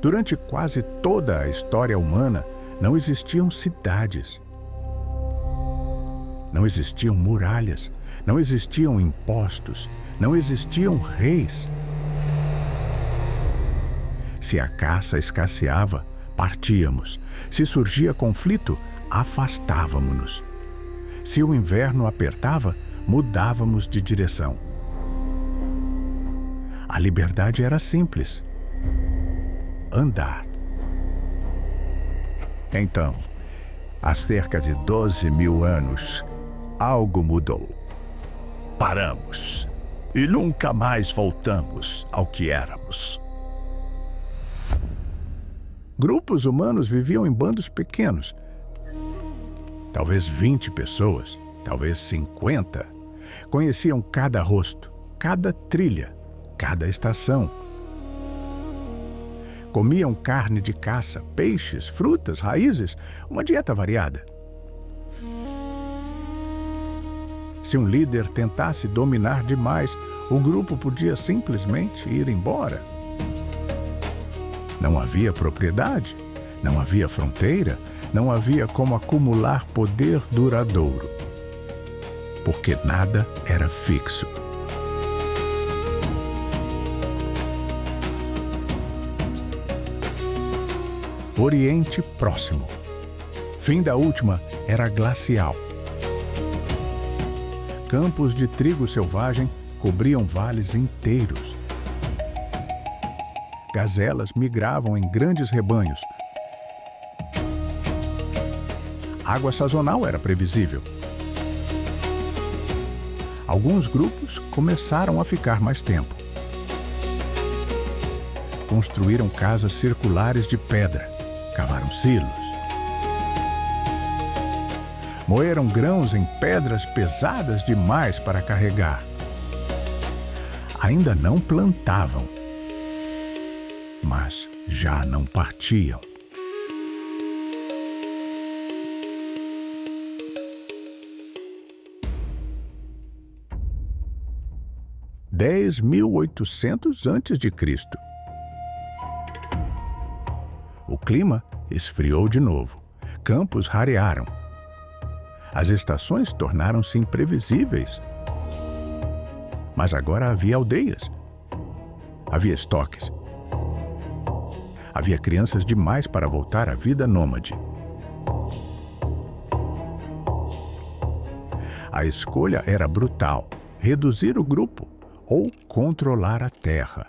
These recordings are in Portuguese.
Durante quase toda a história humana, não existiam cidades. Não existiam muralhas, não existiam impostos, não existiam reis. Se a caça escasseava, partíamos. Se surgia conflito, afastávamo-nos. Se o inverno apertava, mudávamos de direção. A liberdade era simples: andar. Então, há cerca de 12.000 anos, algo mudou. Paramos e nunca mais voltamos ao que éramos. Grupos humanos viviam em bandos pequenos. Talvez 20 pessoas, talvez 50. Conheciam cada rosto, cada trilha, cada estação. Comiam carne de caça, peixes, frutas, raízes, uma dieta variada. Se um líder tentasse dominar demais, o grupo podia simplesmente ir embora. Não havia propriedade, não havia fronteira, não havia como acumular poder duradouro. Porque nada era fixo. Oriente Próximo. Fim da última era glacial. Campos de trigo selvagem cobriam vales inteiros. Gazelas migravam em grandes rebanhos. Água sazonal era previsível. Alguns grupos começaram a ficar mais tempo. Construíram casas circulares de pedra, cavaram silos. Moeram grãos em pedras pesadas demais para carregar. Ainda não plantavam, mas já não partiam. Dez 1800 a.C. O clima esfriou de novo. Campos rarearam. As estações tornaram-se imprevisíveis. Mas agora havia aldeias. Havia estoques. Havia crianças demais para voltar à vida nômade. A escolha era brutal: reduzir o grupo ou controlar a terra.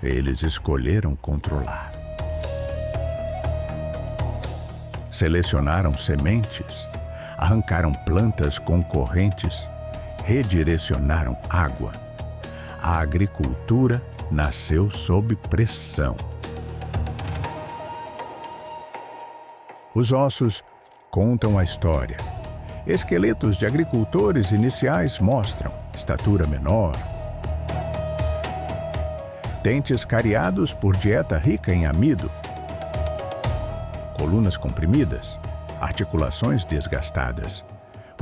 Eles escolheram controlar. Selecionaram sementes, arrancaram plantas concorrentes, redirecionaram água. A agricultura nasceu sob pressão. Os ossos contam a história. Esqueletos de agricultores iniciais mostram estatura menor, dentes cariados por dieta rica em amido, colunas comprimidas, articulações desgastadas,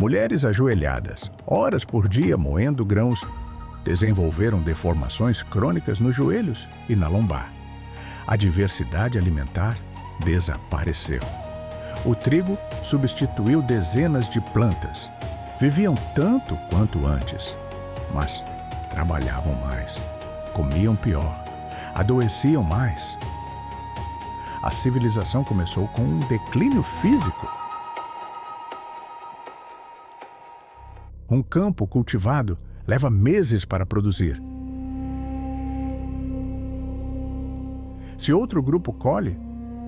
mulheres ajoelhadas, horas por dia moendo grãos, desenvolveram deformações crônicas nos joelhos e na lombar. A diversidade alimentar desapareceu. O trigo substituiu dezenas de plantas. Viviam tanto quanto antes, mas trabalhavam mais, comiam pior, adoeciam mais. A civilização começou com um declínio físico. Um campo cultivado leva meses para produzir. Se outro grupo colhe,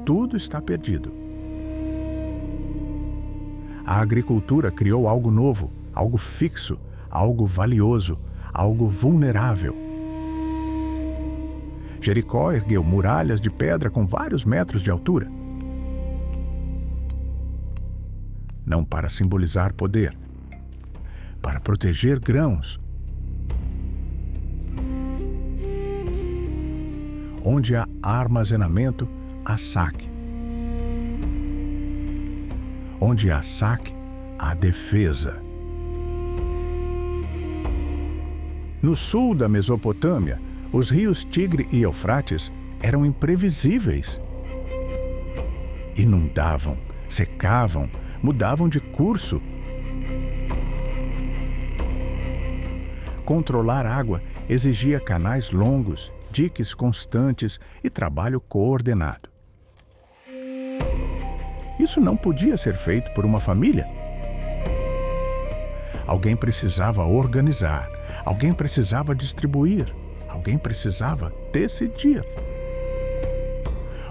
tudo está perdido. A agricultura criou algo novo, algo fixo, algo valioso, algo vulnerável. Jericó ergueu muralhas de pedra com vários metros de altura. Não para simbolizar poder, para proteger grãos. Onde há armazenamento, há saque. Onde há saque, há defesa. No sul da Mesopotâmia, Os rios Tigre e Eufrates eram imprevisíveis. Inundavam, secavam, mudavam de curso. Controlar água exigia canais longos, diques constantes e trabalho coordenado. Isso não podia ser feito por uma família. Alguém precisava organizar, alguém precisava distribuir, alguém precisava decidir.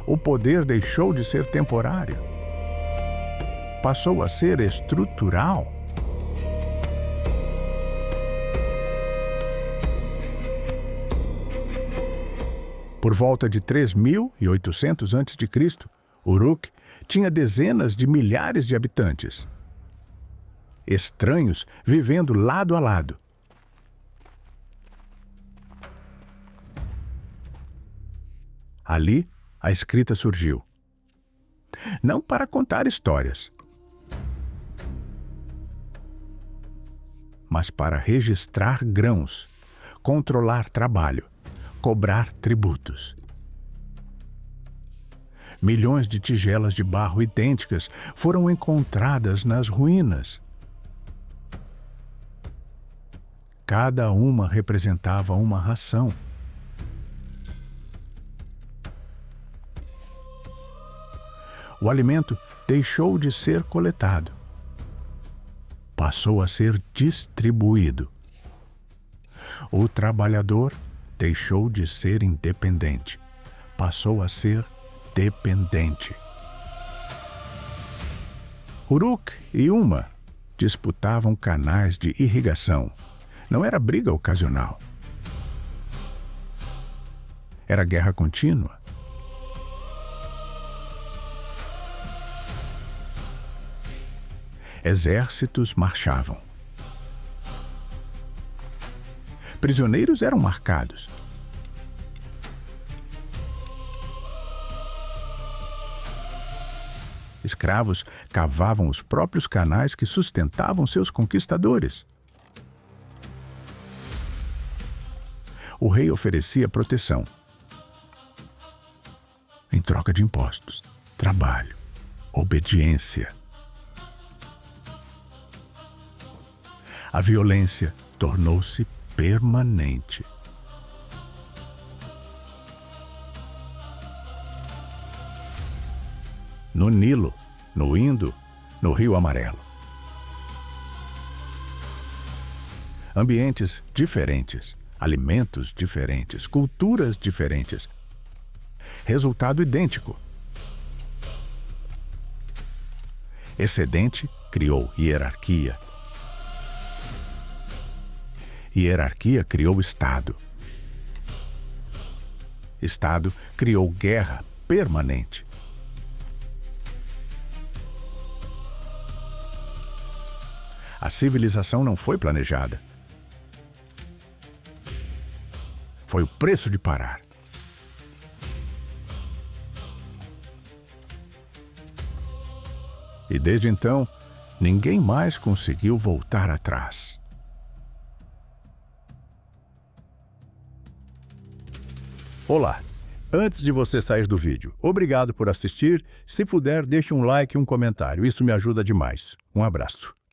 O poder deixou de ser temporário. Passou a ser estrutural. Por volta de 3.800 a.C., Uruk tinha dezenas de milhares de habitantes. Estranhos vivendo lado a lado. Ali, a escrita surgiu. Não para contar histórias, mas para registrar grãos, controlar trabalho, cobrar tributos. Milhões de tigelas de barro idênticas foram encontradas nas ruínas. Cada uma representava uma ração. O alimento deixou de ser coletado. Passou a ser distribuído. O trabalhador deixou de ser independente. Passou a ser dependente. Uruk e Uma disputavam canais de irrigação. Não era briga ocasional. Era guerra contínua. Exércitos marchavam. Prisioneiros eram marcados. Escravos cavavam os próprios canais que sustentavam seus conquistadores. O rei oferecia proteção em troca de impostos, trabalho, obediência. A violência tornou-se permanente. No Nilo, no Indo, no Rio Amarelo. Ambientes diferentes, alimentos diferentes, culturas diferentes. Resultado idêntico. Excedente criou hierarquia. Hierarquia criou Estado. Estado criou guerra permanente. A civilização não foi planejada. Foi o preço de parar. E desde então, ninguém mais conseguiu voltar atrás. Olá! Antes de você sair do vídeo, obrigado por assistir. Se puder, deixe um like e um comentário. Isso me ajuda demais. Um abraço.